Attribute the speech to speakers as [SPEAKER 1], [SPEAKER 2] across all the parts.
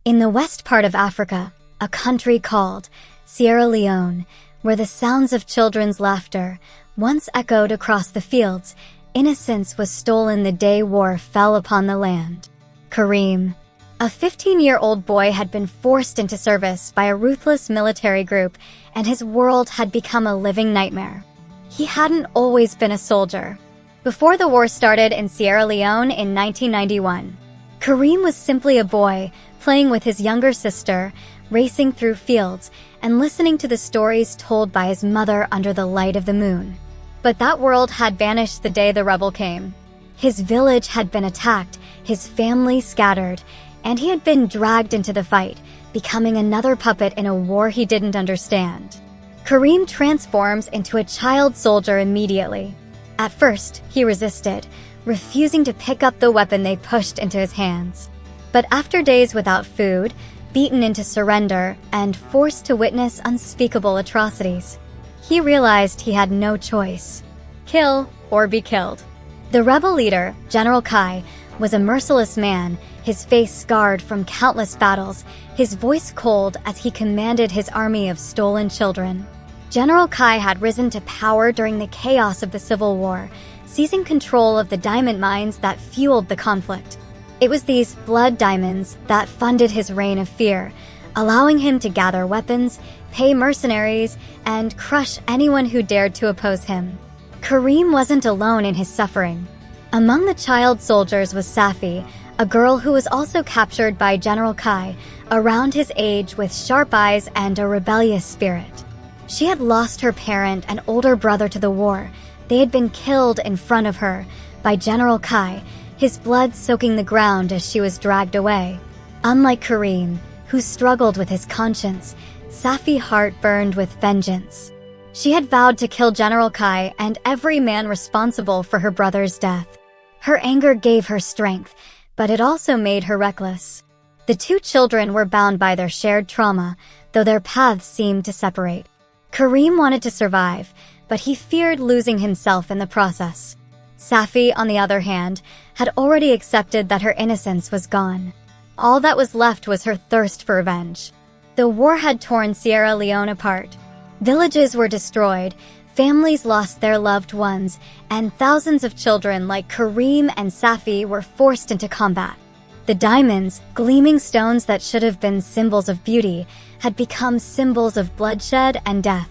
[SPEAKER 1] In the west part of Africa, a country called Sierra Leone, where the sounds of children's laughter once echoed across the fields, innocence was stolen the day war fell upon the land. Kareem, a 15-year-old boy, had been forced into service by a ruthless military group, and his world had become a living nightmare. He hadn't always been a soldier. Before the war started in Sierra Leone in 1991, Kareem was simply a boy playing with his younger sister, racing through fields, and listening to the stories told by his mother under the light of the moon. But that world had vanished the day the rebel came. His village had been attacked, his family scattered, and he had been dragged into the fight, becoming another puppet in a war he didn't understand. Kareem transforms into a child soldier immediately. At first, he resisted, refusing to pick up the weapon they pushed into his hands. But after days without food, beaten into surrender, and forced to witness unspeakable atrocities, he realized he had no choice: kill or be killed. The rebel leader, General Kai, was a merciless man, his face scarred from countless battles, his voice cold as he commanded his army of stolen children. General Kai had risen to power during the chaos of the Civil War, seizing control of the diamond mines that fueled the conflict. It was these blood diamonds that funded his reign of fear, allowing him to gather weapons, pay mercenaries, and crush anyone who dared to oppose him. Kareem wasn't alone in his suffering. Among the child soldiers was Saffie, a girl who was also captured by General Kai, around his age with sharp eyes and a rebellious spirit. She had lost her parent and older brother to the war. They had been killed in front of her by General Kai, his blood soaking the ground as she was dragged away. Unlike Kareem, who struggled with his conscience, Safi's heart burned with vengeance. She had vowed to kill General Kai and every man responsible for her brother's death. Her anger gave her strength, but it also made her reckless. The two children were bound by their shared trauma, though their paths seemed to separate. Kareem wanted to survive, but he feared losing himself in the process. Saffie, on the other hand, had already accepted that her innocence was gone. All that was left was her thirst for revenge. The war had torn Sierra Leone apart. Villages were destroyed, families lost their loved ones, and thousands of children like Kareem and Safi were forced into combat. The diamonds, gleaming stones that should have been symbols of beauty, had become symbols of bloodshed and death.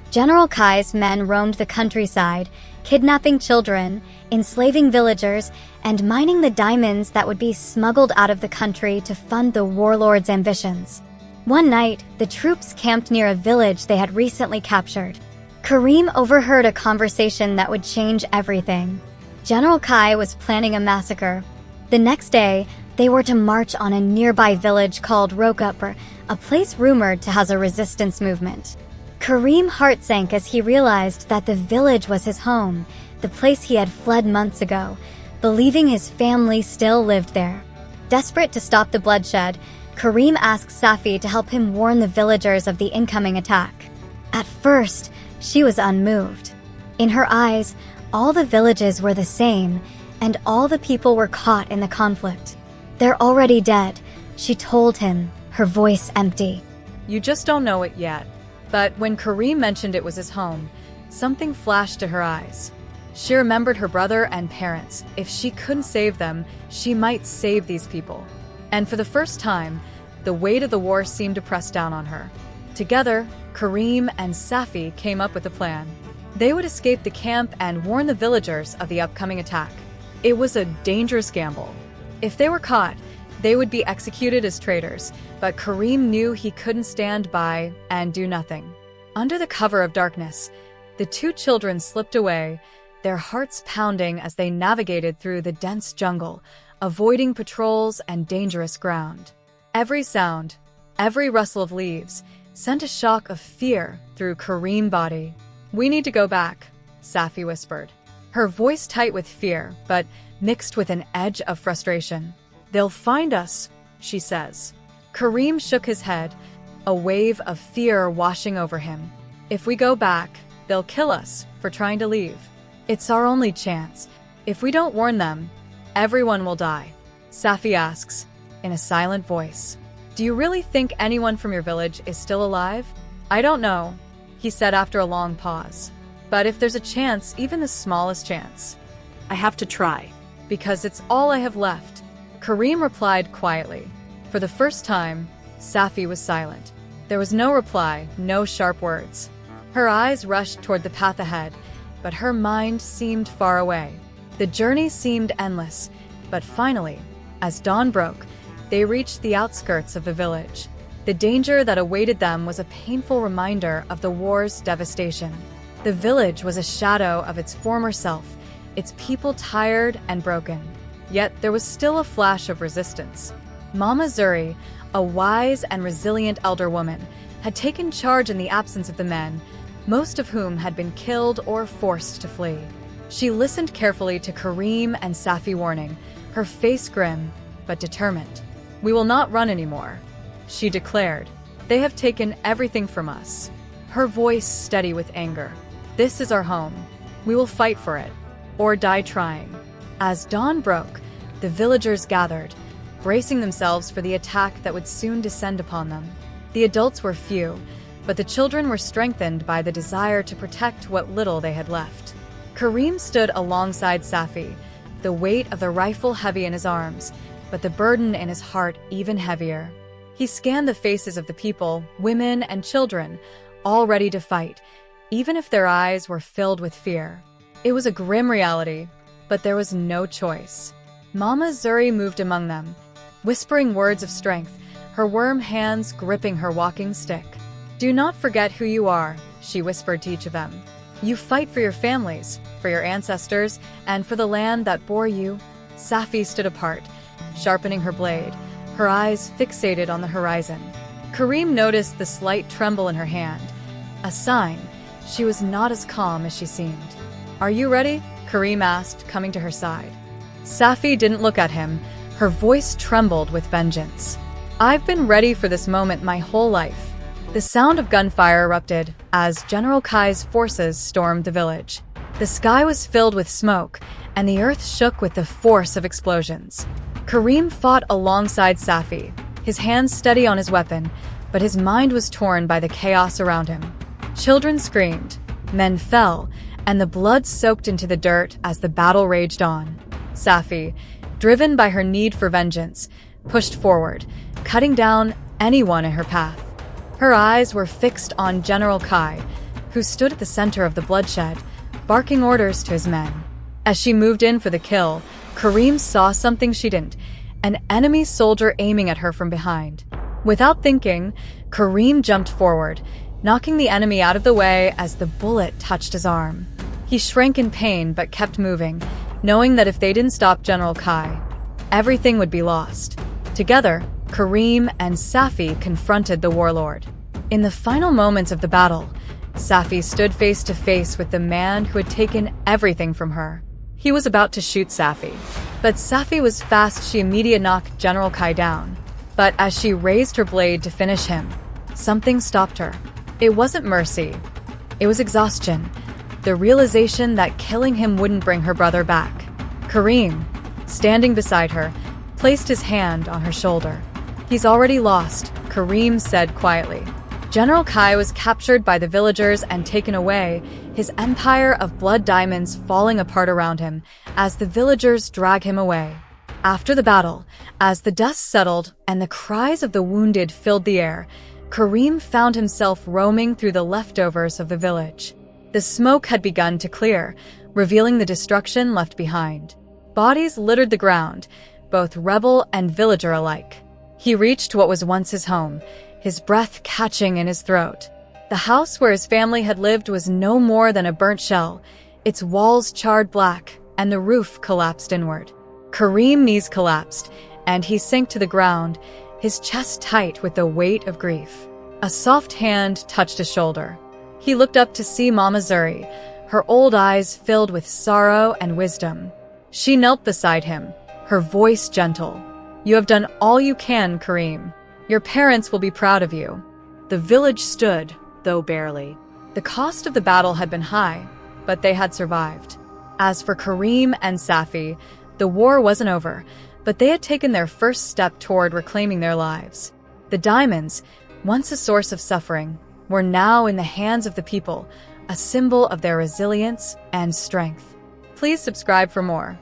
[SPEAKER 1] General Kai's men roamed the countryside, kidnapping children, enslaving villagers, and mining the diamonds that would be smuggled out of the country to fund the warlord's ambitions. One night, the troops camped near a village they had recently captured. Kareem overheard a conversation that would change everything. General Kai was planning a massacre. The next day, they were to march on a nearby village called Rokupur, a place rumored to house a resistance movement. Kareem's heart sank as he realized that the village was his home, the place he had fled months ago, believing his family still lived there. Desperate to stop the bloodshed, Kareem asked Safi to help him warn the villagers of the incoming attack. At first, she was unmoved. In her eyes, all the villages were the same, and all the people were caught in the conflict. "They're already dead," she told him, her voice empty.
[SPEAKER 2] "You just don't know it yet." But when Kareem mentioned it was his home, something flashed to her eyes. She remembered her brother and parents. If she couldn't save them, she might save these people. And for the first time, the weight of the war seemed to press down on her. Together, Kareem and Safi came up with a plan. They would escape the camp and warn the villagers of the upcoming attack. It was a dangerous gamble. If they were caught, they would be executed as traitors, but Kareem knew he couldn't stand by and do nothing. Under the cover of darkness, the two children slipped away, their hearts pounding as they navigated through the dense jungle, avoiding patrols and dangerous ground. Every sound, every rustle of leaves, sent a shock of fear through Kareem's body. "We need to go back," Safi whispered, her voice tight with fear, but mixed with an edge of frustration. "They'll find us," she says. Kareem shook his head, a wave of fear washing over him. "If we go back, they'll kill us for trying to leave. It's our only chance. If we don't warn them, everyone will die," Safi asks, in a silent voice. "Do you really think anyone from your village is still alive?" "I don't know," he said after a long pause. "But if there's a chance, even the smallest chance,
[SPEAKER 3] I have to try.
[SPEAKER 2] because it's all I have left." Kareem replied quietly. For the first time, Safi was silent. There was no reply, no sharp words. Her eyes rushed toward the path ahead, but her mind seemed far away. The journey seemed endless, but finally, as dawn broke, they reached the outskirts of the village. The danger that awaited them was a painful reminder of the war's devastation. The village was a shadow of its former self, its people tired and broken. Yet there was still a flash of resistance. Mama Zuri, a wise and resilient elder woman, had taken charge in the absence of the men, most of whom had been killed or forced to flee. She listened carefully to Kareem and Safi warning, her face grim but determined. "We will not run anymore," she declared. "They have taken everything from us." Her voice steady with anger. "This is our home. We will fight for it, or die trying." As dawn broke, the villagers gathered, bracing themselves for the attack that would soon descend upon them. The adults were few, but the children were strengthened by the desire to protect what little they had left. Kareem stood alongside Safi, the weight of the rifle heavy in his arms, but the burden in his heart even heavier. He scanned the faces of the people, women and children, all ready to fight, even if their eyes were filled with fear. It was a grim reality, but there was no choice. Mama Zuri moved among them, whispering words of strength, her worm hands gripping her walking stick. "Do not forget who you are," she whispered to each of them. "You fight for your families, for your ancestors, and for the land that bore you." Safi stood apart, sharpening her blade, her eyes fixated on the horizon. Kareem noticed the slight tremble in her hand, a sign she was not as calm as she seemed. "Are you ready?" Kareem asked, coming to her side. Safi didn't look at him. Her voice trembled with vengeance. "I've been ready for this moment my whole life." The sound of gunfire erupted as General Kai's forces stormed the village. The sky was filled with smoke, and the earth shook with the force of explosions. Kareem fought alongside Safi, his hands steady on his weapon, but his mind was torn by the chaos around him. Children screamed, men fell, and the blood soaked into the dirt as the battle raged on. Safi, driven by her need for vengeance, pushed forward, cutting down anyone in her path. Her eyes were fixed on General Kai, who stood at the center of the bloodshed, barking orders to his men. As she moved in for the kill, Kareem saw something she didn't, an enemy soldier aiming at her from behind. Without thinking, Kareem jumped forward, knocking the enemy out of the way as the bullet touched his arm. He shrank in pain but kept moving, knowing that if they didn't stop General Kai, everything would be lost. Together, Kareem and Safi confronted the warlord. In the final moments of the battle, Safi stood face to face with the man who had taken everything from her. He was about to shoot Safi, but Safi was fast. She immediately knocked General Kai down. But as she raised her blade to finish him, something stopped her. It wasn't mercy. It was exhaustion, the realization that killing him wouldn't bring her brother back. Kareem, standing beside her, placed his hand on her shoulder. "He's already lost," Kareem said quietly. General Kai was captured by the villagers and taken away, his empire of blood diamonds falling apart around him as the villagers drag him away. After the battle, as the dust settled and the cries of the wounded filled the air, Kareem found himself roaming through the leftovers of the village. The smoke had begun to clear, revealing the destruction left behind. Bodies littered the ground, both rebel and villager alike. He reached what was once his home, his breath catching in his throat. The house where his family had lived was no more than a burnt shell, its walls charred black, and the roof collapsed inward. Kareem's knees collapsed, and he sank to the ground, his chest tight with the weight of grief. A soft hand touched his shoulder. He looked up to see Mama Zuri, her old eyes filled with sorrow and wisdom. She knelt beside him, her voice gentle. "You have done all you can, Kareem. Your parents will be proud of you." The village stood, though barely. The cost of the battle had been high, but they had survived. As for Kareem and Safi, the war wasn't over, but they had taken their first step toward reclaiming their lives. The diamonds, once a source of suffering, were now in the hands of the people, a symbol of their resilience and strength. Please subscribe for more.